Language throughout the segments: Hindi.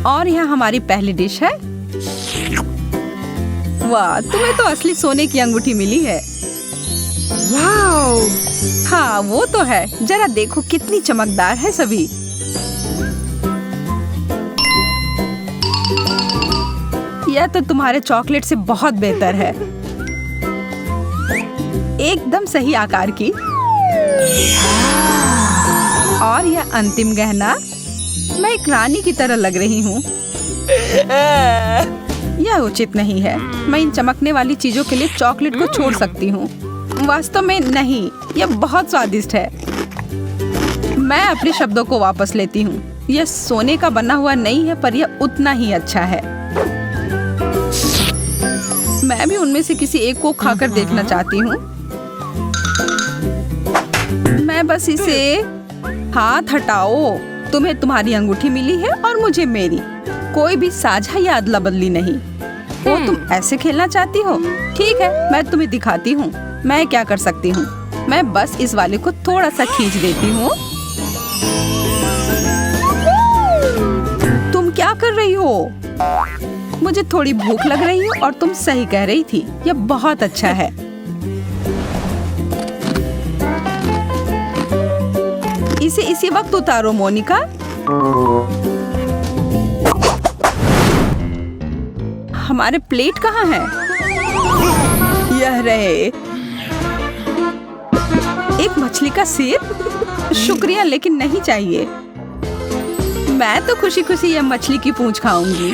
और यहाँ हमारी पहली डिश है। वाह, तुम्हें तो असली सोने की अंगूठी मिली है। वाओ! हाँ, वो तो है। जरा देखो कितनी चमकदार है सभी। यह तो तुम्हारे चॉकलेट से बहुत बेहतर है। एकदम सही आकार की। और यह अंतिम गहना, मैं एक रानी की तरह लग रही हूँ। यह उचित नहीं है। मैं इन चमकने वाली चीजों के लिए चॉकलेट को छोड़ सकती हूँ। वास्तव में नहीं, यह बहुत स्वादिष्ट है। मैं अपने शब्दों को वापस लेती हूँ। यह सोने का बना हुआ नहीं है, पर यह उतना ही अच्छा है। मैं भी उनमें से किसी एक को खाकर देखना चाहती हूँ। मैं बस इसे हाथ हटाओ। तुम्हें तुम्हारी अंगूठी मिली है और मुझे मेरी। कोई भी साझा या अदला बदली नहीं। वो तुम ऐसे खेलना चाहती हो? ठीक है, मैं तुम्हें दिखाती हूँ मैं क्या कर सकती हूँ। मैं बस इस वाले को थोड़ा सा खींच देती हूँ। तुम क्या कर रही हो? मुझे थोड़ी भूख लग रही है और तुम सही कह रही थी। यह बहुत अच्छा है। इसे इसी वक्त उतारो मोनिका। हमारे प्लेट कहाँ है? यह रहे। एक मछली का सिर? शुक्रिया, लेकिन नहीं चाहिए। मैं तो खुशी खुशी यह मछली की पूंछ खाऊंगी।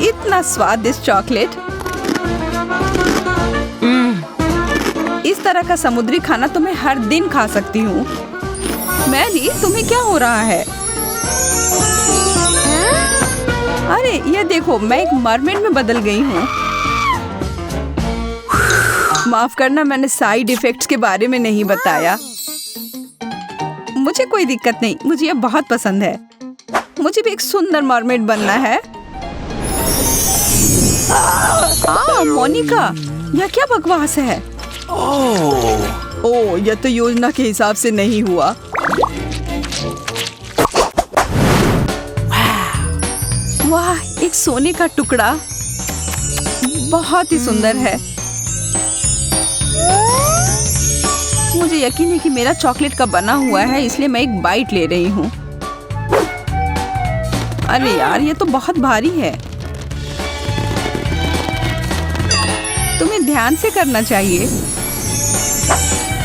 इतना स्वादिष्ट चॉकलेट। इस तरह का समुद्री खाना तो मैं हर दिन खा सकती हूँ। मैरी, तुम्हें क्या हो रहा है? अरे ये देखो, मैं एक मरमेड में बदल गई हूँ। माफ करना, मैंने साइड इफेक्ट्स के बारे में नहीं बताया। मुझे कोई दिक्कत नहीं, मुझे यह बहुत पसंद है। मुझे भी एक सुंदर मरमेड बनना है। मोनिका, यह क्या बकवास है? ओह, यह तो योजना के हिसाब से नहीं हुआ। वाह, एक सोने का टुकड़ा। बहुत ही सुंदर है। मुझे यकीन है कि मेरा चॉकलेट का बना हुआ है, इसलिए मैं एक बाइट ले रही हूँ। अरे यार, ये तो बहुत भारी है। तुम्हें ध्यान से करना चाहिए।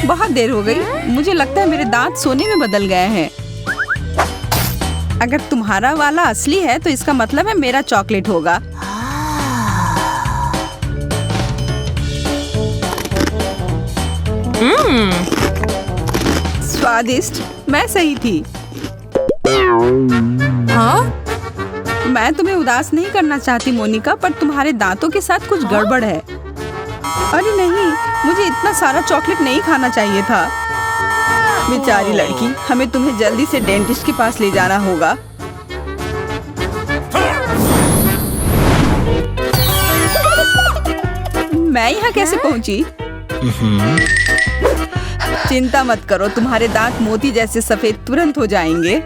बहुत देर हो गई। मुझे लगता है मेरे दांत सोने में बदल गए हैं। अगर तुम्हारा वाला असली है तो इसका मतलब है मेरा चॉकलेट होगा। स्वादिष्ट। मैं सही थी। हाँ? मैं तुम्हें उदास नहीं करना चाहती मोनिका, पर तुम्हारे दांतों के साथ कुछ गड़बड़ है। अरे नहीं, मुझे इतना सारा चॉकलेट नहीं खाना चाहिए था। बेचारी लड़की, हमें तुम्हें जल्दी से डेंटिस्ट के पास ले जाना होगा। मैं यहाँ कैसे पहुँची? चिंता मत करो, तुम्हारे दांत मोती जैसे सफेद तुरंत हो जाएंगे।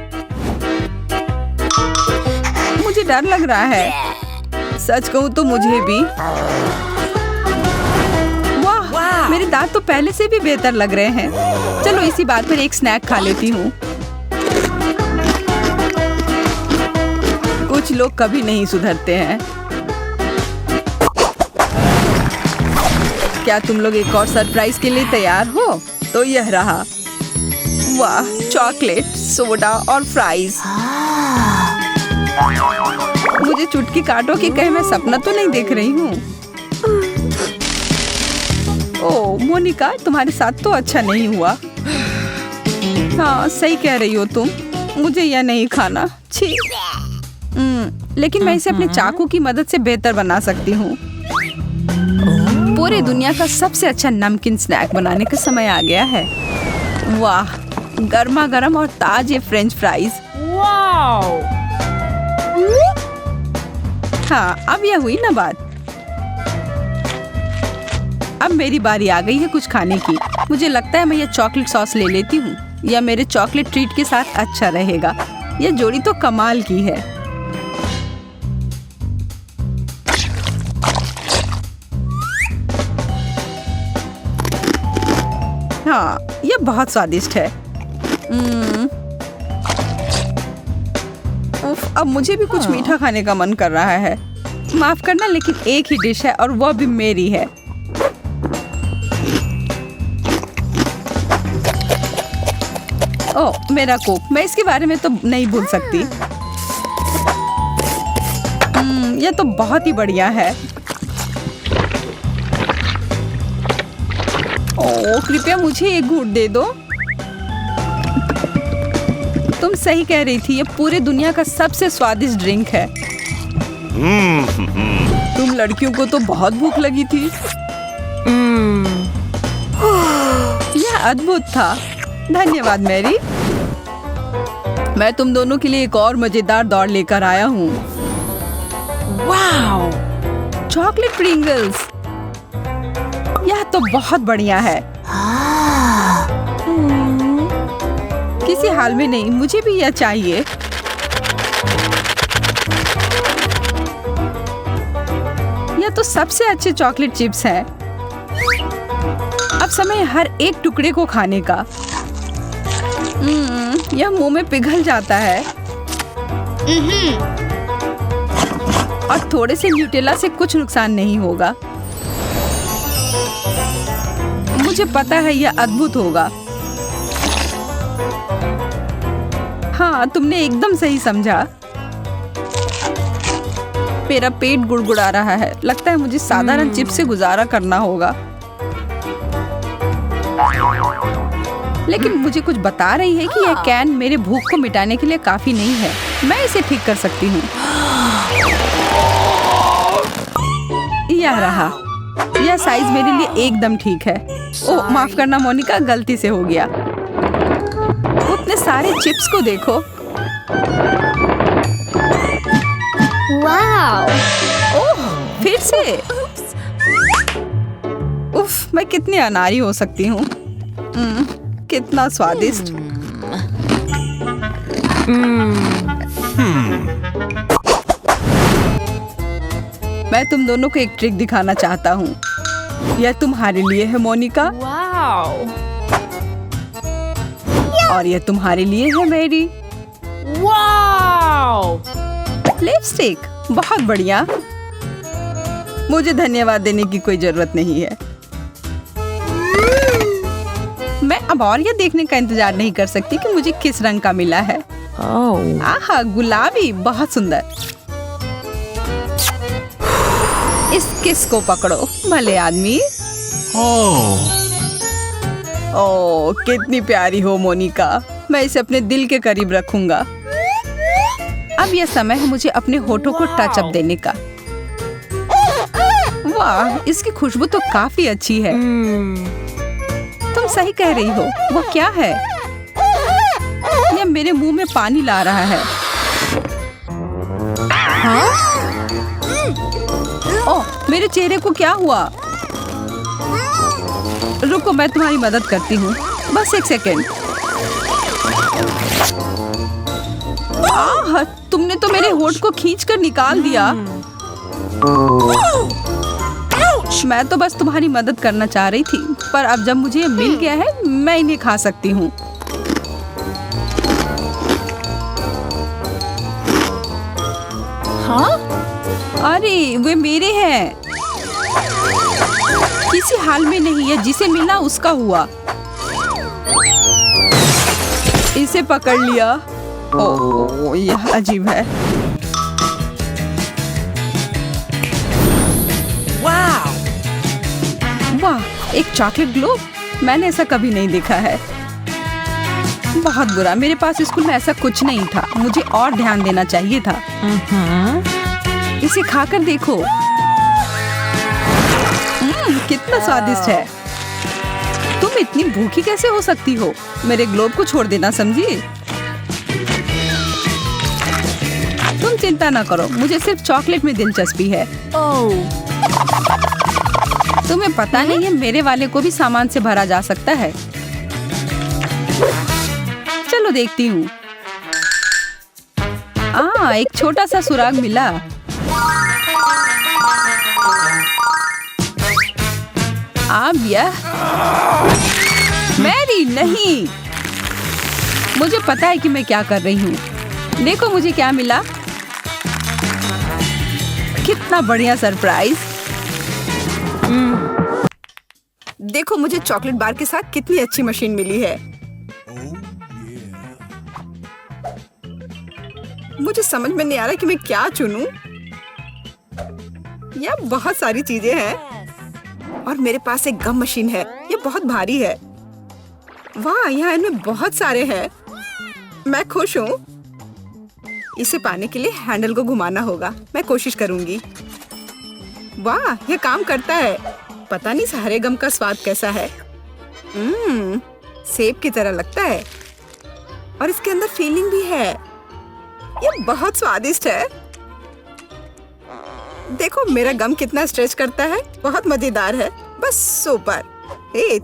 मुझे डर लग रहा है। सच कहूँ तो मुझे भी। वाह, मेरे दांत तो पहले से भी बेहतर लग रहे हैं। चलो इसी बात पर एक स्नैक खा लेती हूँ। कुछ लोग कभी नहीं सुधरते हैं। क्या तुम लोग एक और सरप्राइज के लिए तैयार हो? तो यह रहा। वाह, चॉकलेट, सोडा और फ्राइज। मुझे चुटकी काटो कि कहीं मैं सपना तो नहीं देख रही हूँ। ओह मोनिका, तुम्हारे साथ तो अच्छा नहीं हुआ। हाँ, सही कह रही हो तुम। मुझे यह नहीं खाना। छी। लेकिन मैं इसे अपने चाकू की मदद से बेहतर बना सकती हूँ। पूरी दुनिया का सबसे अच्छा नमकीन स्नैक बनाने का समय आ गया है। वाह, गर्मा गर्म और ताजे फ्रेंच फ्राइज। वाओ! हाँ, अब यह हुई ना बात। अब मेरी बारी आ गई है कुछ खाने की। मुझे लगता है मैं यह चॉकलेट सॉस ले लेती हूँ। या मेरे चॉकलेट ट्रीट के साथ अच्छा रहेगा। यह जोड़ी तो कमाल की है। हाँ, यह बहुत स्वादिष्ट है। उफ, अब मुझे भी कुछ मीठा खाने का मन कर रहा है। माफ करना, लेकिन एक ही डिश है और वो भी मेरी है। ओह, मेरा कोक, मैं इसके बारे में तो नहीं भूल सकती। यह तो बहुत ही बढ़िया है। ओह, कृपया मुझे एक घूंट दे दो। तुम सही कह रही थी, ये पूरे दुनिया का सबसे स्वादिष्ट ड्रिंक है। तुम लड़कियों को तो बहुत भूख लगी थी। यह अद्भुत था। धन्यवाद मैरी। मैं तुम दोनों के लिए एक और मजेदार दौड़ लेकर आया हूँ। Wow, chocolate Pringles. यह तो बहुत बढ़िया है। किसी हाल में नहीं, मुझे भी यह चाहिए। यह तो सबसे अच्छे चॉकलेट चिप्स हैं। अब समय हर एक टुकड़े को खाने का। यह मुंह में पिघल जाता है। और थोड़े से न्यूटेला से कुछ नुकसान नहीं होगा। मुझे पता है यह अद्भुत होगा। हाँ, तुमने एकदम सही समझा। मेरा पेट गुड़गुड़ा रहा है। लगता है मुझे साधारण चिप्स से गुजारा करना होगा। लेकिन मुझे कुछ बता रही है कि यह कैन मेरे भूख को मिटाने के लिए काफी नहीं है। मैं इसे ठीक कर सकती हूँ। यह रहा। यह साइज मेरे लिए एकदम ठीक है। ओह, माफ करना मोनिका, गलती से हो गया। उतने सारे चिप्स को देखो। वाओ! ओह, फिर से। उफ, मैं कितनी अनाड़ी हो सकती हूँ। कितना स्वादिष्ट। मैं तुम दोनों को एक ट्रिक दिखाना चाहता हूँ। यह तुम्हारे लिए है मोनिका। वाओ! और यह तुम्हारे लिए है मैरी। वाओ! लिपस्टिक, बहुत बढ़िया। मुझे धन्यवाद देने की कोई जरूरत नहीं है। मैं अब और यह देखने का इंतजार नहीं कर सकती कि मुझे किस रंग का मिला है। आहा, गुलाबी, बहुत सुंदर। इस किस को पकड़ो, भले आदमी। ओह, कितनी प्यारी हो मोनिका। मैं इसे अपने दिल के करीब रखूंगा। अब यह समय है मुझे अपने होठों को टच अप देने का। वाह, इसकी खुशबू तो काफी अच्छी है। तुम सही कह रही हो। वो क्या है? यह मेरे मुंह में पानी ला रहा है। हाँ? ओह, मेरे चेहरे को क्या हुआ? रुको, मैं तुम्हारी मदद करती हूँ। बस एक सेकेंड। आह, तुमने तो मेरे होठ को खींचकर निकाल दिया। मैं तो बस तुम्हारी मदद करना चाह रही थी, पर अब जब मुझे ये मिल गया है, मैं इन्हें खा सकती हूँ। हाँ? अरे, वे मेरे हैं। किसी हाल में नहीं है। जिसे मिला उसका हुआ। इसे पकड़ लिया। ओह, यह अजीब है। वाह, एक चॉकलेट ग्लोब। मैंने ऐसा कभी नहीं देखा है। बहुत बुरा, मेरे पास स्कूल में ऐसा कुछ नहीं था। मुझे और ध्यान देना चाहिए था। इसे खाकर देखो। कितना स्वादिष्ट है। तुम इतनी भूखी कैसे हो सकती हो? मेरे ग्लोब को छोड़ देना, समझी? तुम चिंता ना करो, मुझे सिर्फ चॉकलेट में दिलचस्पी है। तुम्हें पता नहीं है, मेरे वाले को भी सामान से भरा जा सकता है। चलो देखती हूँ। एक छोटा सा सुराग मिला। अब यह मैरी नहीं। मुझे पता है कि मैं क्या कर रही हूँ। देखो मुझे क्या मिला। कितना बढ़िया सरप्राइज। देखो मुझे चॉकलेट बार के साथ कितनी अच्छी मशीन मिली है। मुझे समझ में नहीं आ रहा कि मैं क्या चुनूं। यह बहुत सारी चीजें हैं और मेरे पास एक गम मशीन है। ये बहुत भारी है। वाह, यहाँ इनमें बहुत सारे हैं। मैं खुश हूँ। इसे पाने के लिए हैंडल को घुमाना होगा। मैं कोशिश करूंगी। वाह, यह काम करता है। पता नहीं सारे गम का स्वाद कैसा है। सेब की तरह लगता है और इसके अंदर फीलिंग भी है। ये बहुत स्वादिष्ट है। देखो मेरा गम कितना स्ट्रेच करता है। बहुत मजेदार है। बस सुपर।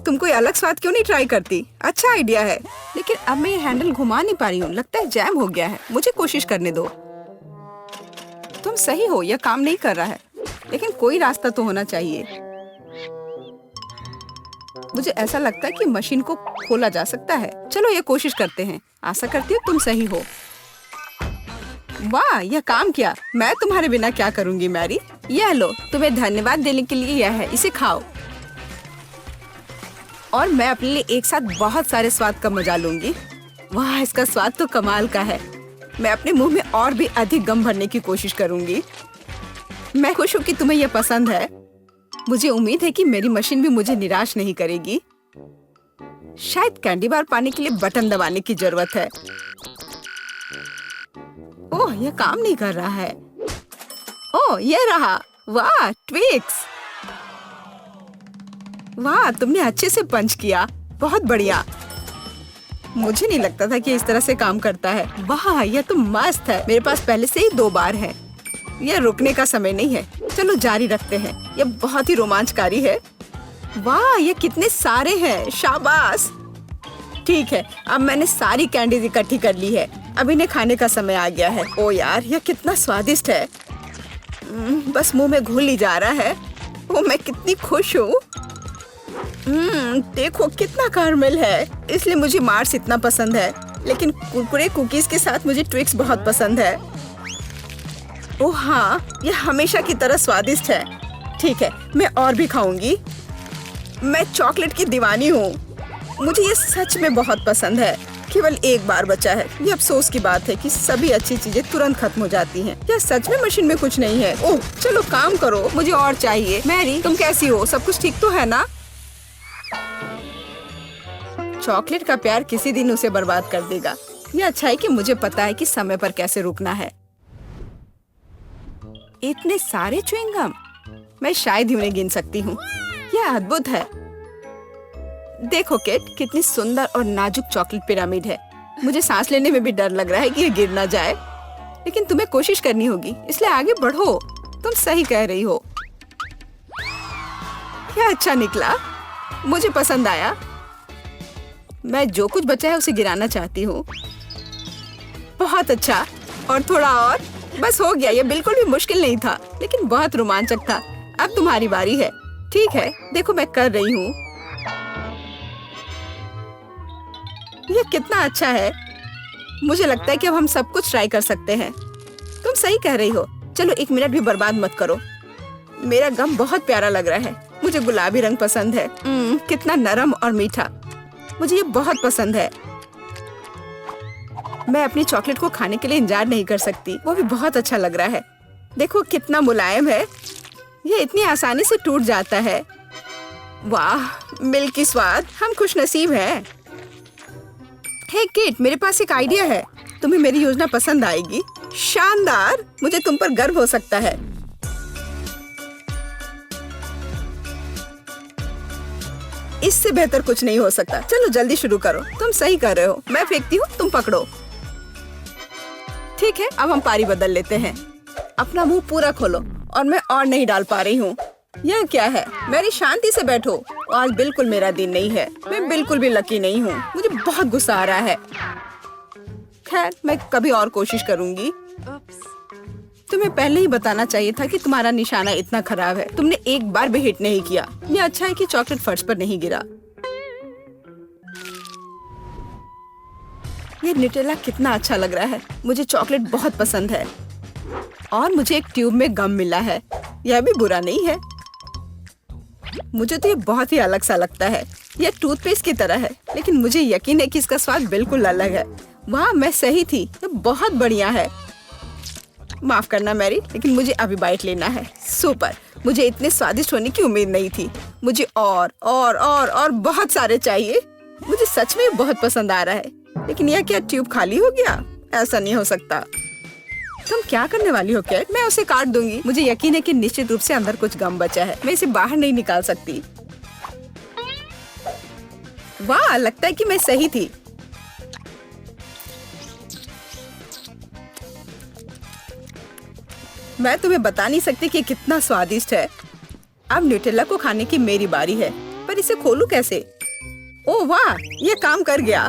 तुम कोई अलग स्वाद क्यों नहीं ट्राई करती? अच्छा आइडिया है। लेकिन अब मैं ये हैंडल घुमा नहीं पा रही हूँ। लगता है जैम हो गया है। मुझे कोशिश करने दो। तुम सही हो, यह काम नहीं कर रहा है। लेकिन कोई रास्ता तो होना चाहिए। मुझे ऐसा लगता है कि मशीन को खोला जा सकता है। चलो ये कोशिश करते हैं। आशा करती हूँ तुम सही हो। वाह, यह काम किया। मैं तुम्हारे बिना क्या करूंगी मैरी। यह लो, तुम्हें धन्यवाद देने के लिए यह है। इसे खाओ और मैं अपने लिए एक साथ बहुत सारे स्वाद का मजा लूंगी। वाह, इसका स्वाद तो कमाल का है। मैं अपने मुंह में और भी अधिक गम भरने की कोशिश करूंगी। मैं खुश हूँ कि तुम्हें यह पसंद है। मुझे उम्मीद है कि मेरी मशीन भी मुझे निराश नहीं करेगी। शायद कैंडी बार पाने के लिए बटन दबाने की जरूरत है। ओह, यह काम नहीं कर रहा है। ओह, यह रहा। वाह, ट्विक्स। वाह, तुमने अच्छे से पंच किया। बहुत बढ़िया। मुझे नहीं लगता था कि इस तरह से काम करता है। वाह, यह तो मस्त है। मेरे पास पहले से ही 2 बार है। यह रुकने का समय नहीं है। चलो जारी रखते हैं। यह बहुत ही रोमांचकारी है। वाह, ये कितने सारे हैं। शाबाश। ठीक है, अब मैंने सारी कैंडीज इकट्ठी कर ली है। अब इन्हें खाने का समय आ गया है। ओ यार, यह कितना स्वादिष्ट है। बस मुंह में घुल ही जा रहा है। ओ, मैं कितनी खुश हूँ। देखो कितना कार्मेल है। इसलिए मुझे मार्स इतना पसंद है। लेकिन कुरकुरे कुकीज के साथ मुझे ट्विक्स बहुत पसंद है। ओह हाँ, यह हमेशा की तरह स्वादिष्ट है। ठीक है, मैं और भी खाऊंगी। मैं चॉकलेट की दीवानी हूँ। मुझे ये सच में बहुत पसंद है। केवल एक बार बचा है। ये अफसोस की बात है कि सभी अच्छी चीजें तुरंत खत्म हो जाती हैं। क्या सच में मशीन में कुछ नहीं है? ओह, चलो काम करो। मुझे और चाहिए। मैरी, तुम कैसी हो? सब कुछ ठीक तो है ना? चॉकलेट का प्यार किसी दिन उसे बर्बाद कर देगा। यह अच्छा है कि मुझे पता है कि समय पर कैसे रुकना है। इतने सारे च्युइंगम, मैं शायद ही उन्हें गिन सकती हूँ। यह अद्भुत है। देखो किट, कितनी सुंदर और नाजुक चॉकलेट पिरामिड है। मुझे सांस लेने में भी डर लग रहा है कि ये गिर ना जाए। लेकिन तुम्हें कोशिश करनी होगी, इसलिए आगे बढ़ो। तुम सही कह रही हो। क्या अच्छा निकला। मुझे पसंद आया। मैं जो कुछ बचा है उसे गिराना चाहती हूँ। बहुत अच्छा। और थोड़ा और। बस हो गया। ये बिल्कुल भी मुश्किल नहीं था, लेकिन बहुत रोमांचक था। अब तुम्हारी बारी है। ठीक है, देखो मैं कर रही हूँ। यह कितना अच्छा है। मुझे लगता है कि अब हम सब कुछ ट्राई कर सकते हैं। तुम सही कह रही हो। चलो 1 मिनट भी बर्बाद मत करो। मेरा गम बहुत प्यारा लग रहा है। मुझे गुलाबी रंग पसंद है। कितना नरम और मीठा। मुझे ये बहुत पसंद है। मैं अपनी चॉकलेट को खाने के लिए इंतजार नहीं कर सकती। वो भी बहुत अच्छा लग रहा है। देखो कितना मुलायम है। ये इतनी आसानी से टूट जाता है। वाह, मिल्की स्वाद। हम खुशनसीब हैं। हे किट, मेरे पास एक आइडिया है। तुम्हें मेरी योजना पसंद आएगी। शानदार। मुझे तुम पर गर्व हो सकता है। इससे बेहतर कुछ नहीं हो सकता। चलो जल्दी शुरू करो। तुम सही कर रहे हो। मैं फेंकती हूँ, तुम पकड़ो। ठीक है, अब हम पारी बदल लेते हैं। अपना मुंह पूरा खोलो। और मैं और नहीं डाल पा रही हूँ। यह क्या है? मेरी शांति से बैठो। आज बिल्कुल मेरा दिन नहीं है। मैं बिल्कुल भी लकी नहीं हूँ। मुझे बहुत गुस्सा आ रहा है। खैर, मैं कभी और कोशिश करूंगी। तुम्हें पहले ही बताना चाहिए था कि तुम्हारा निशाना इतना खराब है। तुमने एक बार भी हिट नहीं किया। ये अच्छा है कि चॉकलेट फर्श पर नहीं गिरा। ये न्यूटेला कितना अच्छा लग रहा है। मुझे चॉकलेट बहुत पसंद है। और मुझे एक ट्यूब में गम मिला है। यह भी बुरा नहीं है। मुझे तो ये बहुत ही अलग सा लगता है। यह टूथपेस्ट की तरह है, लेकिन मुझे यकीन है कि इसका स्वाद बिल्कुल अलग है। वाह, मैं सही थी। ये बहुत बढ़िया है। माफ करना मैरी, लेकिन मुझे अभी बाइट लेना है। सुपर। मुझे इतने स्वादिष्ट होने की उम्मीद नहीं थी। मुझे और बहुत सारे चाहिए। मुझे सच में बहुत पसंद आ रहा है। लेकिन यह क्या ट्यूब खाली हो गया? ऐसा नहीं हो सकता। तुम क्या करने वाली हो कैट? मैं उसे काट दूंगी। मुझे यकीन है कि निश्चित रूप से अंदर कुछ गम बचा है। मैं इसे बाहर नहीं निकाल सकती। वाह, लगता है कि मैं सही थी। मैं तुम्हें बता नहीं सकती कि कितना स्वादिष्ट है। अब न्यूटेला को खाने की मेरी बारी है, पर इसे खोलूं कैसे? ओह वाह, ये काम कर गया।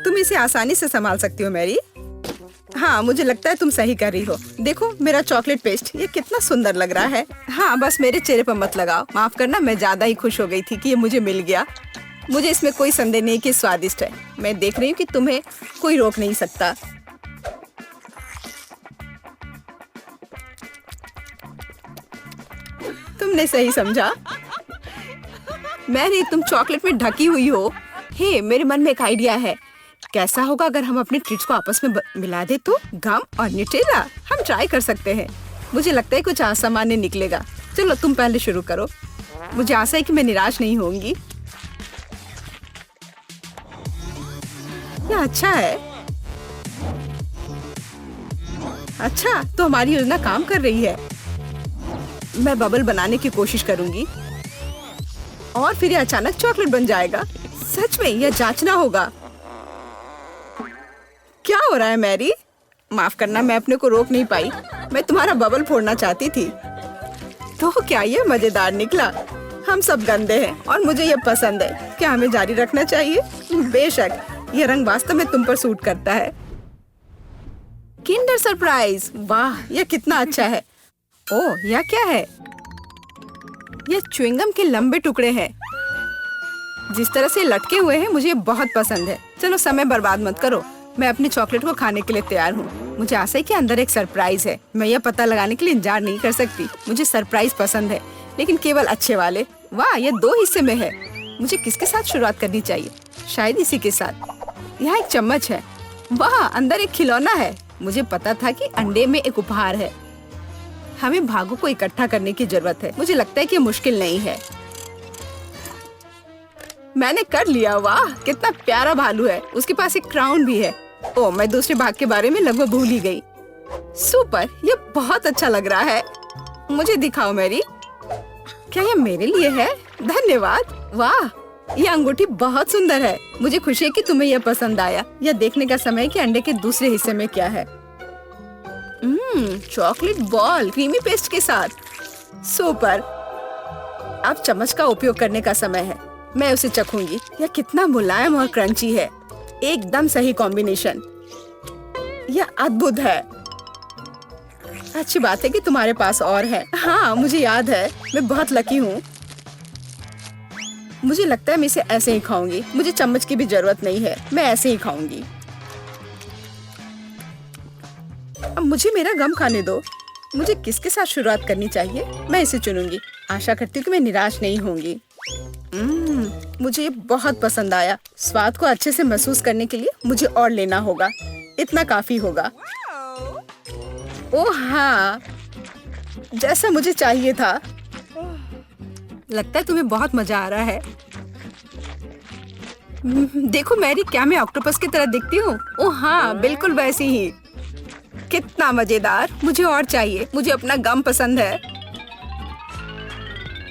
तुम इसे आसानी से संभाल सकती हो मैरी। हाँ, मुझे लगता है तुम सही कर रही हो। देखो मेरा चॉकलेट पेस्ट, ये कितना सुंदर लग रहा है। हाँ, बस मेरे चेहरे पर मत लगाओ। माफ करना, मैं ज्यादा ही खुश हो गई थी कि ये मुझे मिल गया। मुझे इसमें कोई संदेह नहीं कि स्वादिष्ट है। मैं देख रही हूँ कि तुम्हें कोई रोक नहीं सकता। तुमने सही समझा। मैरी, तुम चॉकलेट में ढकी हुई हो। हे, मेरे मन में एक आइडिया है। कैसा होगा अगर हम अपने ट्रीट्स को आपस में मिला दे तो? गम और न्यूटेला, हम ट्राई कर सकते हैं। मुझे लगता है कुछ असामान्य निकलेगा। चलो तुम पहले शुरू करो। मुझे आशा है कि मैं निराश नहीं होंगी। यह अच्छा है। अच्छा, तो हमारी योजना काम कर रही है। मैं बबल बनाने की कोशिश करूंगी और फिर यह अचानक चॉकलेट बन जाएगा। सच में यह जांचना होगा। क्या हो रहा है मैरी? माफ करना, मैं अपने को रोक नहीं पाई। मैं तुम्हारा बबल फोड़ना चाहती थी। तो क्या ये मजेदार निकला? हम सब गंदे हैं और मुझे ये पसंद है। क्या हमें जारी रखना चाहिए? बेशक, यह रंग वास्तव में तुम पर सूट करता है। Kinder surprise. वाह, यह कितना अच्छा है। ओह, यह क्या है? यह च्युइंगम के लंबे टुकड़े हैं। जिस तरह से लटके हुए हैं, मुझे बहुत पसंद है। चलो समय बर्बाद मत करो। मैं अपनी चॉकलेट को खाने के लिए तैयार हूँ। मुझे आशा है कि अंदर एक सरप्राइज है। मैं यह पता लगाने के लिए इंतजार नहीं कर सकती। मुझे सरप्राइज पसंद है, लेकिन केवल अच्छे वाले। वाह, यह 2 हिस्से में है। मुझे किसके साथ शुरुआत करनी चाहिए? शायद इसी के साथ। यहाँ एक चम्मच है। वाह, अंदर एक खिलौना है। मुझे पता था कि अंडे में एक उपहार है। हमें भागों को इकट्ठा करने की जरूरत है। मुझे लगता है कि मुश्किल नहीं है। मैंने कर लिया। वाह, कितना प्यारा भालू है। उसके पास एक क्राउन भी है। ओह, मैं दूसरे भाग के बारे में लगभग भूल ही गई। सुपर, ये बहुत अच्छा लग रहा है। मुझे दिखाओ मैरी। क्या यह मेरे लिए है? धन्यवाद। वाह, यह अंगूठी बहुत सुंदर है। मुझे खुशी है कि तुम्हें यह पसंद आया। यह देखने का समय है कि अंडे के दूसरे हिस्से में क्या है। चॉकलेट बॉल क्रीमी पेस्ट के साथ। सुपर। अब चम्मच का उपयोग करने का समय है। मैं उसे चखूंगी। यह कितना मुलायम और क्रंची है। एकदम सही कॉम्बिनेशन। यह अद्भुत है। अच्छी बात है कि तुम्हारे पास और है। हाँ, मुझे याद है। मैं बहुत लकी हूँ। मुझे लगता है मैं इसे ऐसे ही खाऊंगी। मुझे चम्मच की भी जरूरत नहीं है। मैं ऐसे ही खाऊंगी। अब मुझे मेरा गम खाने दो। मुझे किसके साथ शुरुआत करनी चाहिए? मैं इसे चुनूंगी। आशा करती हूँ कि मैं निराश नहीं होंगी। मुझे ये बहुत पसंद आया। स्वाद को अच्छे से महसूस करने के लिए मुझे और लेना होगा। इतना काफी होगा। ओह हाँ, जैसा मुझे चाहिए था। लगता है तुम्हें बहुत मजा आ रहा है। देखो मैरी, क्या मैं ऑक्टोपस की तरह दिखती हूँ? ओह हाँ, बिल्कुल वैसी ही। कितना मजेदार। मुझे और चाहिए। मुझे अपना गम पसंद है।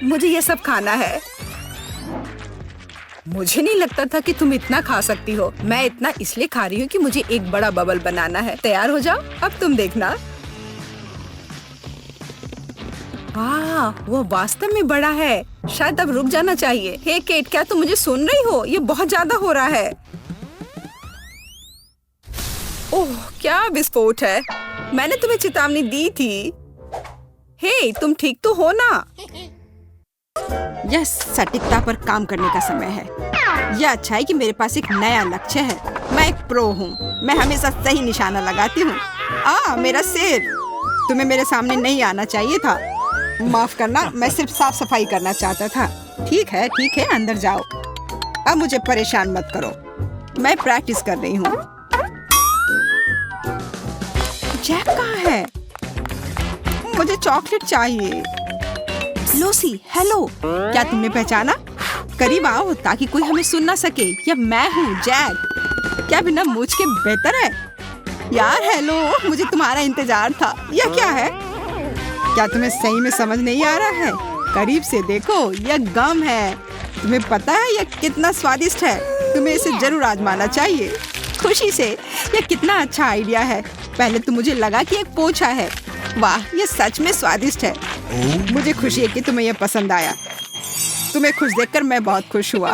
मुझे ये सब खाना है। मुझे नहीं लगता था कि तुम इतना खा सकती हो। मैं इतना इसलिए खा रही हूँ कि मुझे एक बड़ा बबल बनाना है। तैयार हो जाओ, अब तुम देखना। वाह, वो वास्तव में बड़ा है। शायद अब रुक जाना चाहिए। हे केट, क्या तुम मुझे सुन रही हो? ये बहुत ज्यादा हो रहा है। ओह, क्या विस्फोट है। मैंने तुम्हें चेतावनी दी थी। हे, तुम ठीक तो हो ना? यह सटीकता पर काम करने का समय है। यह अच्छा है कि मेरे पास एक नया लक्ष्य है। मैं एक प्रो हूँ। मैं हमेशा सही निशाना लगाती हूँ। मेरा सिर। तुम्हें मेरे सामने नहीं आना चाहिए था। माफ करना, मैं सिर्फ साफ सफाई करना चाहता था। ठीक है, अंदर जाओ। अब मुझे परेशान मत करो। मैं प्रैक्टिस कर रही हूँ। जैक कहाँ है? मुझे चॉकलेट चाहिए। Lucy, hello. क्या तुमने पहचाना? करीब आओ ताकि कोई हमें सुन ना सके। यह मैं हूँ, जैक। क्या बिना मूंछ के बेहतर है? यार हेलो, मुझे तुम्हारा इंतजार था। यह क्या है? क्या तुम्हें सही में समझ नहीं आ रहा है? करीब से देखो, यह गम है। तुम्हें पता है यह कितना स्वादिष्ट है? तुम्हें इसे जरूर आजमाना चाहिए। खुशी से। यह कितना अच्छा आइडिया है। पहले तो मुझे लगा कि एक पोछा है। वाह, यह सच में स्वादिष्ट है। मुझे खुशी है कि तुम्हें यह पसंद आया। तुम्हें खुश देखकर मैं बहुत खुश हुआ।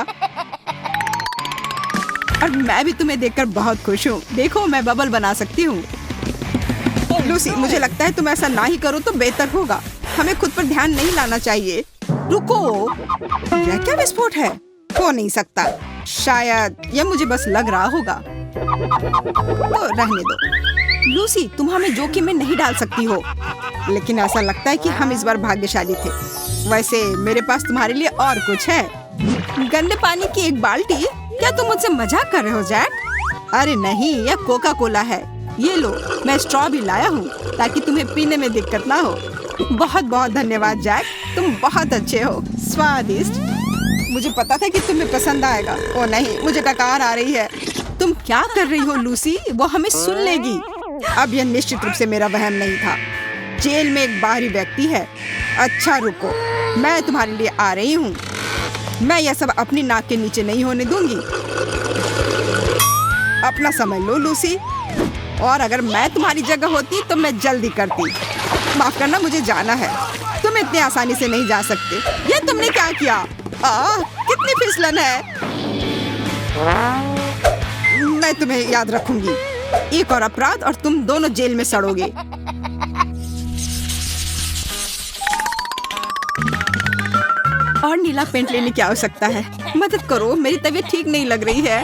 और मैं भी तुम्हें देखकर बहुत खुश हूँ। देखो, मैं बबल बना सकती हूँ। लूसी, मुझे लगता है तुम ऐसा ना ही करो तो बेहतर होगा। हमें खुद पर ध्यान नहीं लाना चाहिए। रुको, यह क्या विस्फोट है? हो नहीं सकता। शायद यह मुझे बस लग रहा होगा। तो रहने दो। लूसी, तुम हमें जोखिम में नहीं डाल सकती हो। लेकिन ऐसा लगता है कि हम इस बार भाग्यशाली थे। वैसे मेरे पास तुम्हारे लिए और कुछ है। गंदे पानी की एक बाल्टी। क्या तुम मुझसे मजाक कर रहे हो, जैक? अरे नहीं, यह कोका कोला है। ये लो, मैं स्ट्रॉ भी लाया हूँ ताकि तुम्हें पीने में दिक्कत ना हो। बहुत बहुत धन्यवाद जैक, तुम बहुत अच्छे हो। स्वादिष्ट। मुझे पता था कि तुम्हें पसंद आएगा। ओ नहीं, मुझे डकार आ रही है। तुम क्या कर रही हो लूसी? वो हमें सुन लेगी। अब यह निश्चित रूप से मेरा वहम नहीं था। जेल में एक बाहरी व्यक्ति है। अच्छा रुको, मैं तुम्हारे लिए आ रही हूँ। मैं यह सब अपनी नाक के नीचे नहीं होने दूंगी। अपना समय लो लूसी। और अगर मैं तुम्हारी जगह होती तो मैं जल्दी करती। माफ करना, मुझे जाना है। तुम इतने आसानी से नहीं जा सकते। ये तुमने क्या किया? कितनी फिसलन है। मैं तुम्हें याद रखूंगी। एक और अपराध और तुम दोनों जेल में सड़ोगे। और नीला पेंट लेने की आवश्यकता है। मदद करो, मेरी तबीयत ठीक नहीं लग रही है।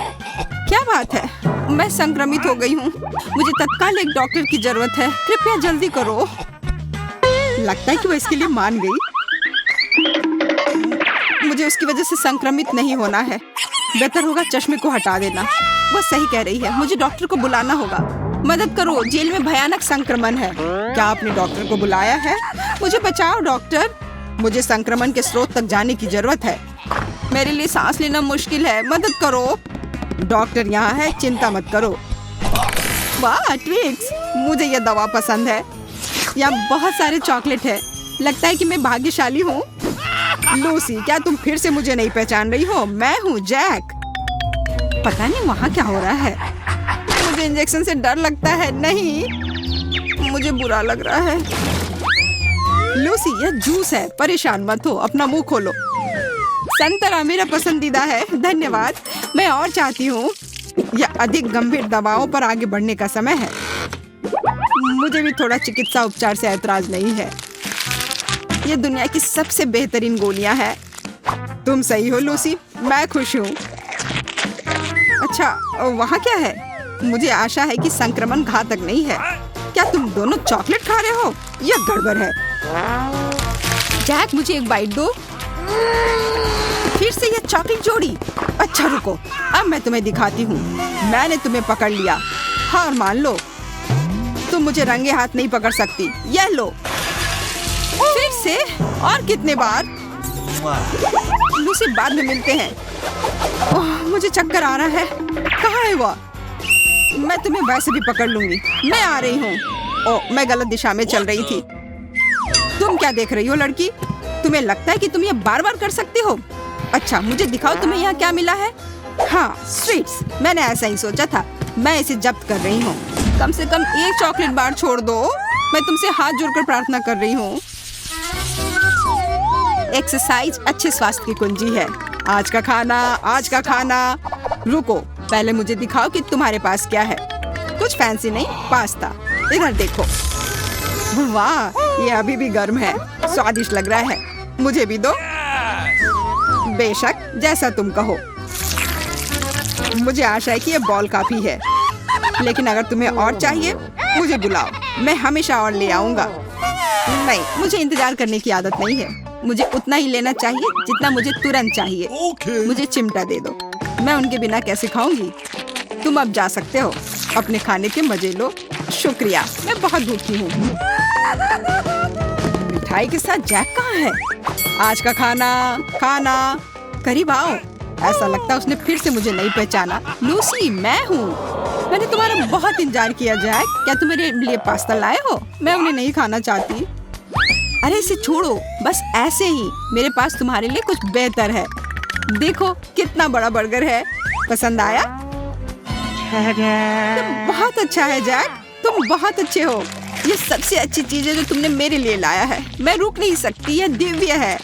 क्या बात है? मैं संक्रमित हो गई हूँ। मुझे तत्काल एक डॉक्टर की जरूरत है। कृपया जल्दी करो। लगता है कि वो इसके लिए मान गई। मुझे उसकी वजह से संक्रमित नहीं होना है। बेहतर होगा चश्मे को हटा देना। वो सही कह रही है। मुझे डॉक्टर को बुलाना होगा। मदद करो, जेल में भयानक संक्रमण है। क्या आपने डॉक्टर को बुलाया है? मुझे बचाओ डॉक्टर। मुझे संक्रमण के स्रोत तक जाने की जरूरत है। मेरे लिए सांस लेना मुश्किल है। मदद करो। डॉक्टर यहाँ है, चिंता मत करो। वाह ट्विक्स, मुझे यह दवा पसंद है। यहाँ बहुत सारे चॉकलेट है। लगता है कि मैं भाग्यशाली हूँ। लूसी, क्या तुम फिर से मुझे नहीं पहचान रही हो? मैं हूँ जैक। पता नहीं वहाँ क्या हो रहा है। मुझे इंजेक्शन से डर लगता है। नहीं, मुझे बुरा लग रहा है। लूसी, यह जूस है। परेशान मत हो, अपना मुंह खोलो। संतरा मेरा पसंदीदा है। धन्यवाद। मैं और चाहती हूँ। यह अधिक गंभीर दवाओं पर आगे बढ़ने का समय है। मुझे भी थोड़ा चिकित्सा उपचार से ऐतराज नहीं है। ये दुनिया की सबसे बेहतरीन गोलियां हैं। तुम सही हो लूसी, मैं खुश हूँ। अच्छा, वहाँ क्या है? मुझे आशा है कि संक्रमण घातक नहीं है। क्या तुम दोनों चॉकलेट खा रहे हो? यह गड़बड़ है। जैक, मुझे एक बाइट दो। फिर से यह चॉकलेट जोड़ी। अच्छा रुको, अब मैं तुम्हें दिखाती हूँ। मैंने तुम्हें पकड़ लिया। हार मान लो। तुम मुझे रंगे हाथ नहीं पकड़ सकती। यह लो। फिर से? और कितने बार? लूसी, बाद में मिलते हैं। ओह, मुझे चक्कर आ रहा है। कहाँ है वो? मैं तुम्हें वैसे भी पकड़ लूंगी। मैं आ रही हूँ। ओह, मैं गलत दिशा में चल रही थी। तुम क्या देख रही हो लड़की? तुम्हें लगता है कि तुम ये बार बार कर सकती हो? अच्छा, मुझे दिखाओ तुम्हें यहाँ क्या मिला है। हाँ, स्वीट्स। मैंने ऐसा ही सोचा था। मैं इसे जब्त कर रही हूँ। कम से कम एक चॉकलेट बार छोड़ दो। मैं तुमसे हाथ जोड़कर प्रार्थना कर रही हूँ। एक्सरसाइज अच्छे स्वास्थ्य की कुंजी है। आज का खाना। रुको, पहले मुझे दिखाओ कि तुम्हारे पास क्या है। कुछ फैंसी नहीं, पास्ता। इधर देखो। वाह, ये अभी भी गर्म है, स्वादिष्ट लग रहा है। मुझे भी दो। बेशक, जैसा तुम कहो। मुझे आशा है कि ये बॉल काफी है, लेकिन अगर तुम्हें और चाहिए मुझे बुलाओ, मैं हमेशा और ले आऊंगा। नहीं, मुझे इंतजार करने की आदत नहीं है। मुझे उतना ही लेना चाहिए जितना मुझे तुरंत चाहिए। मुझे चिमटा दे दो, मैं उनके बिना कैसे खाऊंगी। तुम अब जा सकते हो, अपने खाने के मजे लो। शुक्रिया, मैं बहुत भूखी हूँ। मिठाई के साथ जैक कहाँ है? आज का खाना करीब आओ। ऐसा लगता है उसने फिर से मुझे नहीं पहचाना। लूसी, मैं हूँ। मैंने तुम्हारा बहुत इंतजार किया जैक। क्या तुम मेरे लिए पास्ता लाए हो? मैं उन्हें नहीं खाना चाहती। अरे इसे छोड़ो, बस ऐसे ही। मेरे पास तुम्हारे लिए कुछ बेहतर है। देखो कितना बड़ा बर्गर है। पसंद आया? बहुत अच्छा है जैक, तुम बहुत अच्छे हो। ये सबसे अच्छी चीज है जो तुमने मेरे लिए लाया है। मैं रुक नहीं सकती, यह दिव्य है।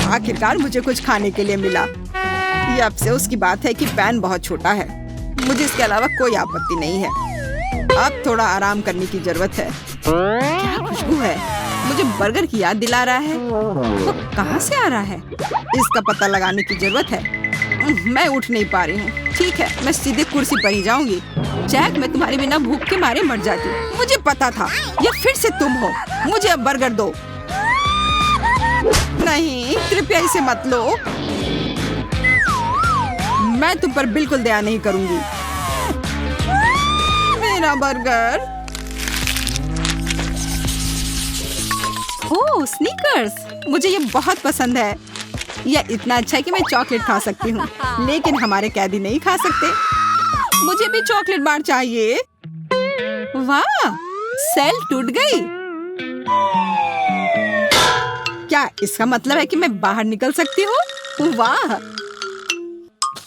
आखिरकार मुझे कुछ खाने के लिए मिला। ये अफसोस की बात है कि पैन बहुत छोटा है। मुझे इसके अलावा कोई आपत्ति नहीं है। अब थोड़ा आराम करने की जरूरत है। क्या खुशबू है, मुझे बर्गर की याद दिला रहा है। वो कहाँ से आ रहा है? इसका पता लगाने की जरूरत है। मैं उठ नहीं पा रही हूँ। ठीक है, मैं सीधे कुर्सी पर ही जाऊंगी। जैक, मैं तुम्हारे बिना भूख के मारे मर जाती। मुझे पता था, ये फिर से तुम हो। मुझे अब बर्गर दो। नहीं, कृपया इसे मत लो। मैं तुम पर बिल्कुल दया नहीं करूंगी। मेरा बर्गर। ओह, स्नीकर्स, मुझे ये बहुत पसंद है। यह इतना अच्छा है कि मैं चॉकलेट खा सकती हूँ, लेकिन हमारे कैदी नहीं खा सकते। मुझे भी चॉकलेट बार चाहिए। वाह, सेल टूट गई। क्या इसका मतलब है कि मैं बाहर निकल सकती हूँ? वाह,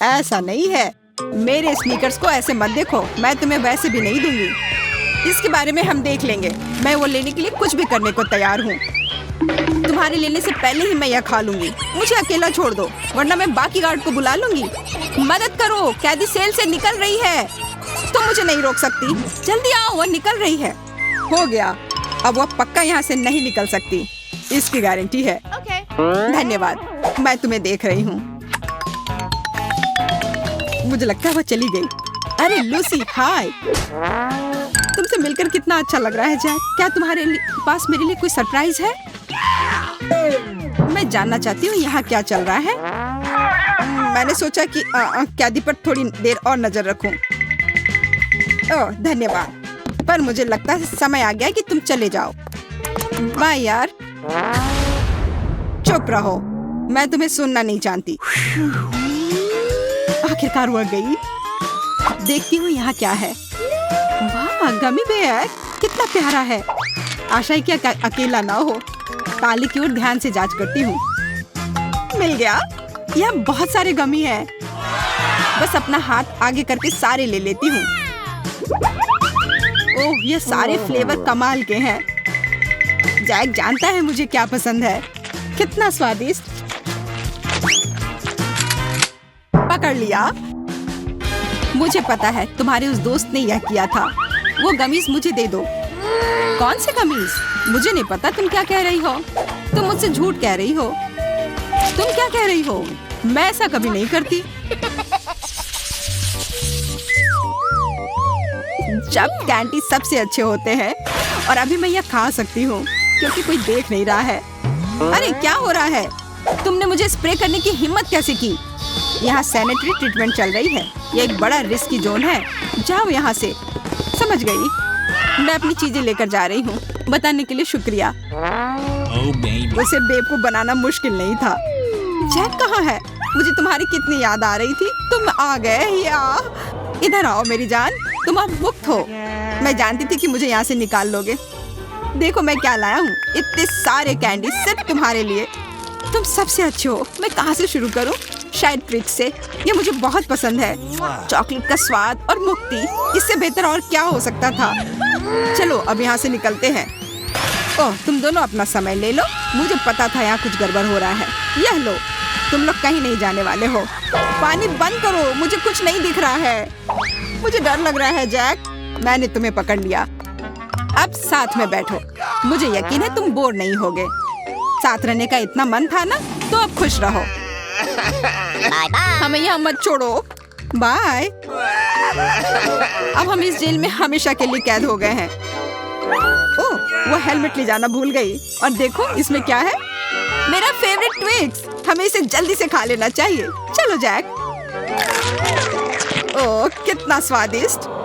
ऐसा नहीं है। मेरे स्नीकर्स को ऐसे मत देखो, मैं तुम्हें वैसे भी नहीं दूंगी। इसके बारे में हम देख लेंगे। मैं वो लेने के लिए कुछ भी करने को तैयार हूँ। तुम्हारे लेने से पहले ही मैं यह खा लूंगी। मुझे अकेला छोड़ दो, वरना मैं बाकी गार्ड को बुला लूंगी। मदद करो, कैदी सेल से निकल रही है। तुम मुझे नहीं रोक सकती। जल्दी आओ, वो निकल रही है। हो गया, अब वो पक्का यहाँ से नहीं निकल सकती, इसकी गारंटी है। धन्यवाद, मैं तुम्हें देख रही हूँ। मुझे लगता है वो चली गई। अरे लूसी, हाय। तुमसे मिलकर कितना अच्छा लग रहा है जैक। क्या तुम्हारे पास मेरे लिए कोई सरप्राइज है? मैं जानना चाहती हूँ यहाँ क्या चल रहा है। मैंने सोचा कि कैदी पर थोड़ी देर और नजर रखूं। ओह, धन्यवाद, पर मुझे लगता है समय आ गया कि तुम चले जाओ। बाय यार। चुप रहो, मैं तुम्हें सुनना नहीं चाहती। आखिरकार वह गई। देखती हूँ यहाँ क्या है। वाह, गमी बेयर, कितना प्यारा है। आशा है कि अकेला ना हो। ताली की ओर ध्यान से जांच करती हूँ। मिल गया। यह बहुत सारे गमी है। बस अपना हाथ आगे करके सारे ले लेती हूँ। ओह, ये सारे फ्लेवर कमाल के हैं। जैक जानता है मुझे क्या पसंद है। कितना स्वादिष्ट। पकड़ लिया। मुझे पता है तुम्हारे उस दोस्त ने यह किया था। वो गमीज मुझे दे दो। कौन से गमीज? मुझे नहीं पता तुम क्या कह रही हो। तुम मुझसे झूठ कह रही हो। तुम क्या कह रही हो? मैं ऐसा कभी नहीं करती। जब कैंडी सबसे अच्छे होते हैं, और अभी मैं यह खा सकती हूँ क्योंकि कोई देख नहीं रहा है। अरे क्या हो रहा है? तुमने मुझे स्प्रे करने की हिम्मत कैसे की? यहाँ सैनिटरी ट्रीटमेंट चल रही है। ये एक बड़ा रिस्की जोन है। जाओ यहाँ से। समझ गई। मैं अपनी चीजें लेकर जा रही हूँ। बताने के लिए शुक्रिया। उसे बेवकूफ बनाना मुश्किल नहीं था। जैक कहाँ है? मुझे तुम्हारी कितनी याद आ रही थी। तुम आ गए या? इधर आओ मेरी जान, तुम अब मुक्त हो। मैं जानती थी कि मुझे यहाँ से निकाल लोगे। देखो मैं क्या लाया हूँ। इतने सारे कैंडी सिर्फ तुम्हारे लिए। तुम सबसे अच्छे हो। मैं कहाँ से शुरू करूँ? शायद ट्रिक से। ये मुझे बहुत पसंद है। चॉकलेट का स्वाद और मुक्ति, इससे बेहतर और क्या हो सकता था? चलो अब यहाँ से निकलते हैं। ओह, तुम दोनों अपना समय ले लो। मुझे पता था यहाँ कुछ गड़बड़ हो रहा है। यह लो, तुम लोग कहीं नहीं जाने वाले हो। पानी बंद करो, मुझे कुछ नहीं दिख रहा है। मुझे डर लग रहा है जैक। मैंने तुम्हें पकड़ लिया। अब साथ में बैठो। मुझे यकीन है तुम बोर नहीं होगे। साथ रहने का इतना मन था ना, तो अब खुश रहो। हमें यहाँ मत छोड़ो। बाय। अब हम इस जेल में हमेशा के लिए कैद हो गए हैं। ओह, वो हेलमेट ले जाना भूल गई। और देखो इसमें क्या है, मेरा फेवरेट ट्विक्स। हमें इसे जल्दी से खा लेना चाहिए। चलो जैक। ओह, कितना स्वादिष्ट।